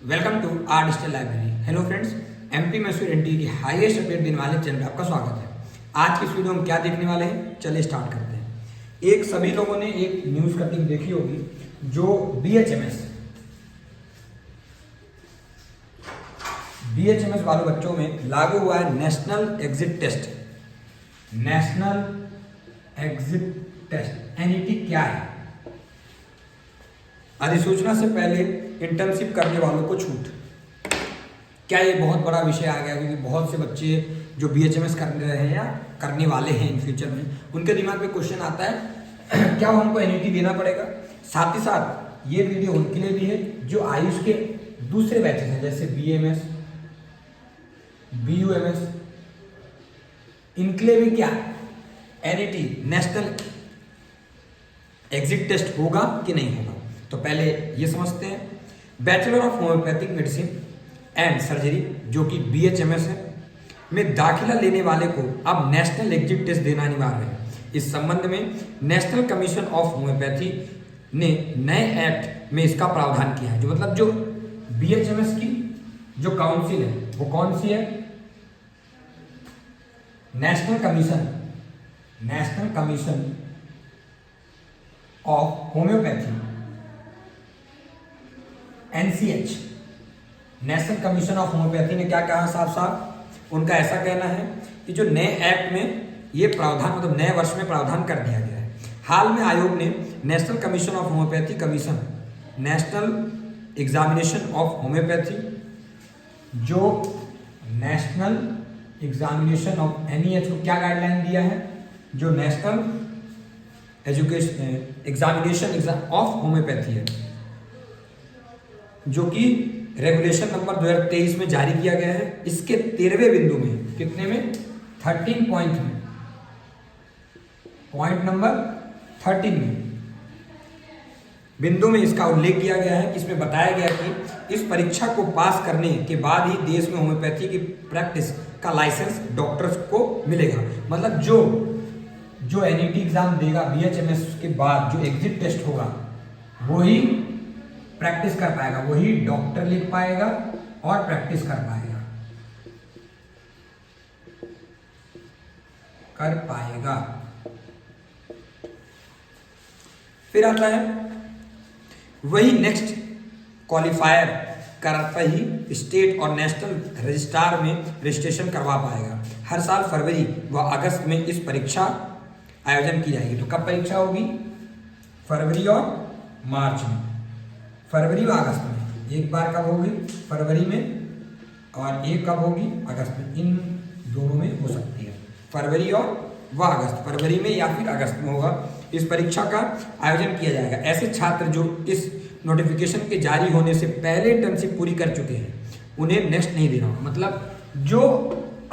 Welcome to our digital library. Hello friends, MP Mysore NTA की highest update देने वाले channel में आपका स्वागत है। आज की इस वीडियो में क्या देखने वाले हैं, चलिए स्टार्ट करते हैं। एक सभी लोगों ने एक न्यूज कटिंग देखी होगी जो बीएचएमएस वालों बच्चों में लागू हुआ है national exit test. National exit test NET क्या है? अधिसूचना से पहले इंटर्नशिप करने वालों को छूट। क्या ये बहुत बड़ा विषय आ गया? क्योंकि बहुत से बच्चे जो बीएचएमएस कर रहे हैं या करने वाले हैं इन फ्यूचर में, उनके दिमाग में क्वेश्चन आता है क्या हमको एनईटी देना पड़ेगा? साथ ही साथ ये वीडियो उनके लिए भी है जो आयुष के दूसरे बैचेस हैं, जैसे बीएमएस, बीयूएमएस, इनके लिए भी क्या एनईटी नेशनल एग्जिट टेस्ट होगा कि नहीं होगा। तो पहले ये समझते हैं। Bachelor of homeopathic medicine and surgery जो कि बीएचएमएस है में दाखिला लेने वाले को अब नेशनल एग्जिट टेस्ट देना अनिवार्य है। इस संबंध में नेशनल कमीशन ऑफ होम्योपैथी ने नए एक्ट में इसका प्रावधान किया है। जो मतलब जो बीएचएमएस की जो काउंसिल है वो कौन सी है? National commission of homeopathy, NCH, national commission of homeopathy ने क्या कहा? साफ साफ उनका ऐसा कहना है कि जो नए एक्ट में ये प्रावधान मतलब नए वर्ष में प्रावधान कर दिया गया है। हाल में आयोग ने national commission of homeopathy commission, national examination of homeopathy, जो नेशनल एग्जामिनेशन ऑफ एनईएच को क्या गाइडलाइन दिया है? जो नेशनल एग्जामिनेशन ऑफ होम्योपैथी है, जो कि रेगुलेशन नंबर 2023 में जारी किया गया है। इसके 13वें बिंदु में, कितने में? 13 पॉइंट में, पॉइंट नंबर 13 में बिंदु में इसका उल्लेख किया गया है कि इसमें बताया गया कि इस परीक्षा को पास करने के बाद ही देश में होम्योपैथी की प्रैक्टिस का लाइसेंस डॉक्टर्स को मिलेगा। मतलब जो एनईटी एग्जाम देगा बीएचएमएस के बाद जो एग्जिट टेस्ट होगा वही प्रैक्टिस कर पाएगा, वही डॉक्टर लिख पाएगा और प्रैक्टिस कर पाएगा। फिर आता है वही नेक्स्ट क्वालिफायर करता ही स्टेट और नेशनल रजिस्ट्रार में रजिस्ट्रेशन करवा पाएगा। हर साल फरवरी व अगस्त में इस परीक्षा आयोजन की जाएगी। तो कब परीक्षा होगी? फरवरी और मार्च में, फरवरी व अगस्त में। एक बार कब होगी? फरवरी में, और एक कब होगी? अगस्त में। इन दोनों में हो सकती है, फरवरी और व अगस्त। फरवरी में या फिर अगस्त में होगा, इस परीक्षा का आयोजन किया जाएगा। ऐसे छात्र जो इस नोटिफिकेशन के जारी होने से पहले इंटर्नशिप पूरी कर चुके हैं उन्हें नेक्स्ट नहीं देना होगा। मतलब जो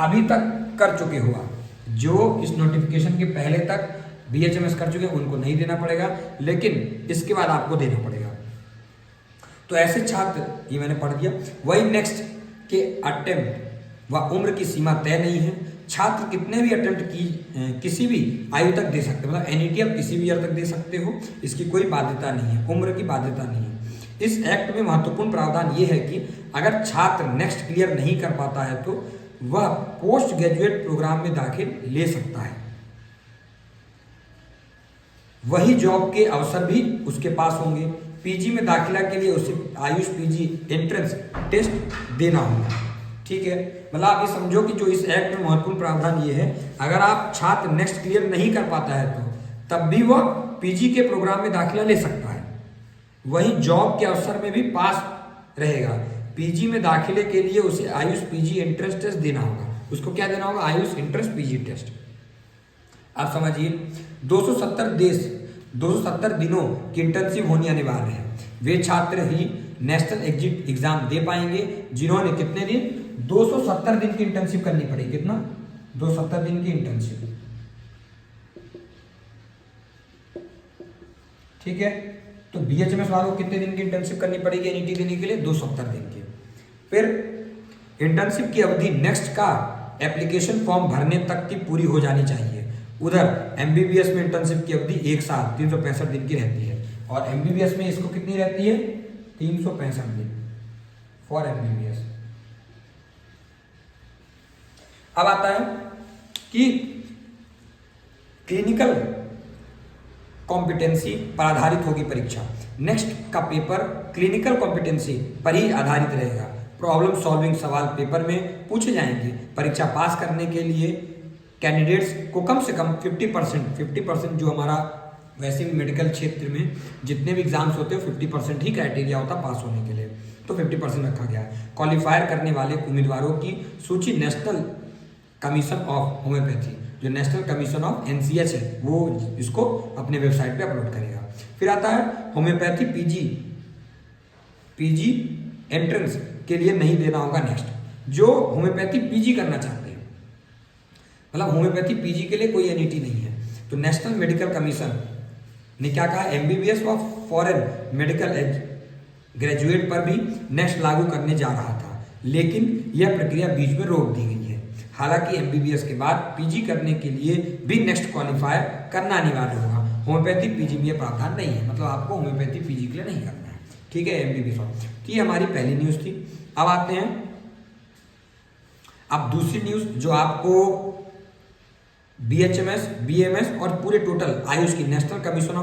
अभी तक कर चुके हुआ, जो इस नोटिफिकेशन के पहले तक बीएचएमएस कर चुके हैं उनको नहीं देना पड़ेगा, लेकिन इसके बाद आपको देना पड़ेगा। तो ऐसे छात्र, ये मैंने पढ़ दिया। वही नेक्स्ट के अटेम्प्ट व उम्र की सीमा तय नहीं है। छात्र कितने भी अटेम्प्ट की किसी भी आयु तक दे सकते हैं। मतलब एनईटी आप किसी भी ईयर तक दे सकते हो, इसकी कोई बाध्यता नहीं है, उम्र की बाध्यता नहीं है। इस एक्ट में महत्वपूर्ण प्रावधान ये है कि अगर छात्र नेक्स्ट क्लियर नहीं कर पाता है तो वह पोस्ट ग्रेजुएट प्रोग्राम में दाखिल ले सकता है। वही जॉब के अवसर भी उसके पास होंगे। पीजी में दाखिला के लिए उसे आयुष पीजी एंट्रेंस टेस्ट देना होगा। ठीक है, मतलब आप ये समझो कि जो इस एक्ट में महत्वपूर्ण प्रावधान ये है, अगर आप छात्र नेक्स्ट क्लियर नहीं कर पाता है तो तब भी वह पीजी के प्रोग्राम में दाखिला ले सकता है। वही जॉब के अवसर में भी पास रहेगा। पीजी में दाखिले के लिए उसे आयुष पीजी एंट्रेंस टेस्ट देना होगा। उसको क्या देना होगा? AYUSH entrance PG test. आप समझिए 270 दिनों की इंटर्नशिप होनी अनिवार्य है। वे छात्र ही नेशनल एग्जिट एग्जाम दे पाएंगे जिन्होंने कितने दिन? 270 दिन की इंटर्नशिप करनी पड़ेगी। कितना? 270 दिन की इंटर्नशिप। ठीक है, तो बीएचएमएस वालों को कितने दिन की इंटर्नशिप करनी पड़ेगी एनईटी देने के लिए? 270 दिन की। फिर इंटर्नशिप की अवधि नेक्स्ट का एप्लीकेशन फॉर्म भरने तक की पूरी हो जानी चाहिए। उधर एमबीबीएस में इंटर्नशिप की अवधि 1 साल 365 दिन की रहती है, और एमबीबीएस में इसको कितनी रहती है? 365 दिन फॉर एमबीबीएस। अब आता है कि क्लिनिकल कॉम्पिटेंसी पर आधारित होगी परीक्षा। नेक्स्ट का पेपर क्लिनिकल कॉम्पिटेंसी पर ही आधारित रहेगा। प्रॉब्लम सॉल्विंग सवाल पेपर में पूछे जाएंगे। परीक्षा पास करने के लिए कैंडिडेट्स को कम से कम 50% जो हमारा वैसे भी मेडिकल क्षेत्र में जितने भी एग्जाम्स होते हैं 50% ही क्राइटेरिया होता है पास होने के लिए, तो 50% रखा गया है। क्वालिफायर करने वाले उम्मीदवारों की सूची नेशनल कमीशन ऑफ होम्योपैथी, जो नेशनल कमीशन ऑफ एनसीएच है, वो इसको अपने वेबसाइट पे अपलोड करेगा। फिर आता है होम्योपैथी पीजी एंट्रेंस के लिए नहीं देना होगा। नेक्स्ट, जो होम्योपैथी पीजी करना चाहते हैं, मतलब होम्योपैथी पीजी के लिए कोई एनईटी नहीं है, तो नेशनल मेडिकल कमीशन ने क्या कहा, एमबीबीएस व फॉरेन मेडिकल ग्रेजुएट पर भी नेक्स्ट लागू करने जा रहा था, लेकिन यह प्रक्रिया बीच में रोक दी गई है। हालांकि एमबीबीएस के बाद पीजी करने के लिए भी नेक्स्ट क्वालिफायर करना अनिवार्य होगा। होम्योपैथी पीजी में यह प्रावधान नहीं है, मतलब आपको होम्योपैथी पीजी के लिए नहीं करना है, ठीक है, एमबीबीएस। तो ये हमारी पहली न्यूज थी। अब आते हैं अब दूसरी न्यूज, जो आपको बीएचएमएस, बीएमएस और पूरे टोटल आयुष की नेशनल कमीशन ऑफ